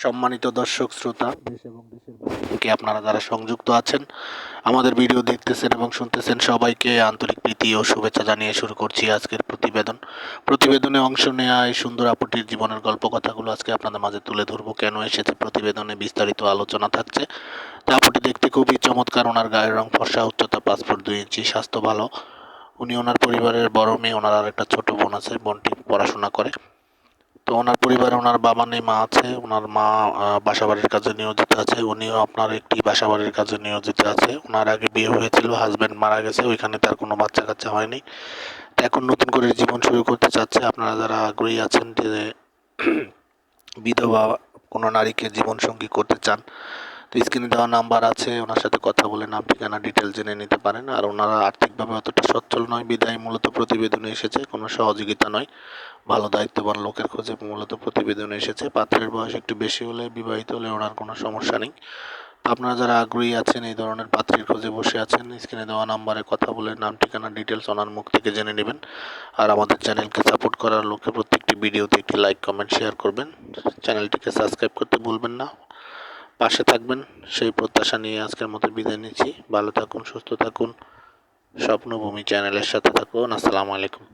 সম্মানিত দর্শক শ্রোতা, দেশ এবং দেশের বাইরে থেকে আপনারা যারা সংযুক্ত আছেন, আমাদের ভিডিও দেখতেছেন এবং শুনতেছেন, সবাইকে আন্তরিক প্রীতি ও শুভেচ্ছা জানিয়ে শুরু করছি আজকের প্রতিবেদনে অংশ নেওয়া এই সুন্দর আপুটির জীবনের গল্প কথাগুলো আজকে আপনাদের মাঝে তুলে ধরবো। কেন এসেছে প্রতিবেদনে বিস্তারিত আলোচনা থাকছে। তা আপুটি দেখতে খুবই চমৎকার, ওনার গায়ের রং ফর্সা, উচ্চতা 5 ফুট 2 ইঞ্চি, স্বাস্থ্য ভালো। উনি ওনার পরিবারের বড় মেয়ে, ওনার আর একটা ছোট বোন আছে, বোনটি পড়াশোনা করে। তো ওনার পরিবারে ওনার বাবা নেই, মা আছে। ওনার মা বাসাবাড়ির কাজে নিয়োজিত আছে, উনিও আপনার একটি বাসাবাড়ির কাজে নিয়োজিত আছে। ওনার আগে বিয়ে হয়েছিল, হাজব্যান্ড মারা গেছে, ওইখানে তার কোনো বাচ্চা কাচ্চা হয়নি। তো এখন নতুন করে জীবন শুরু করতে চাচ্ছে। আপনারা যারা আগ্রহী আছেন যে বিধবা কোনো নারীকে জীবনসঙ্গী করতে চান, তো স্ক্রিনে দেওয়া নাম্বার আছে, ওনার সাথে কথা বলে নাম ঠিকানা ডিটেল জেনে নিতে পারেন। আর ওনারা আর্থিকভাবে অতটা সচ্ছল নয়, বিদায় মূলত প্রতিবেদনে এসেছে, কোনো সহযোগিতা নয়। ভালো দায়িত্ববান লোকের খোঁজে মূলত প্রতিবেদনে এসেছে। পাত্রের বয়স একটু বেশি হলে, বিবাহিত হলে ওনার কোনো সমস্যা নেই। তো আপনারা যারা আগ্রহী আছেন, এই ধরনের পাত্রীর খোঁজে বসে আছেন, স্ক্রিনে দেওয়া নাম্বারে কথা বলে নাম ঠিকানা ডিটেলস ওনার মুখ থেকে জেনে নেবেন। আর আমাদের চ্যানেলকে সাপোর্ট করার লক্ষ্যে প্রত্যেকটি ভিডিওতে একটি লাইক কমেন্ট শেয়ার করবেন। চ্যানেলটিকে সাবস্ক্রাইব করতে ভুলবেন না। পাশে থাকবেন সেই প্রত্যাশা নিয়ে আজকের মতো বিদায় নিচ্ছি। ভালো থাকুন, সুস্থ থাকুন, স্বপ্নভূমি চ্যানেলের সাথে থাকুন। আসসালামু আলাইকুম।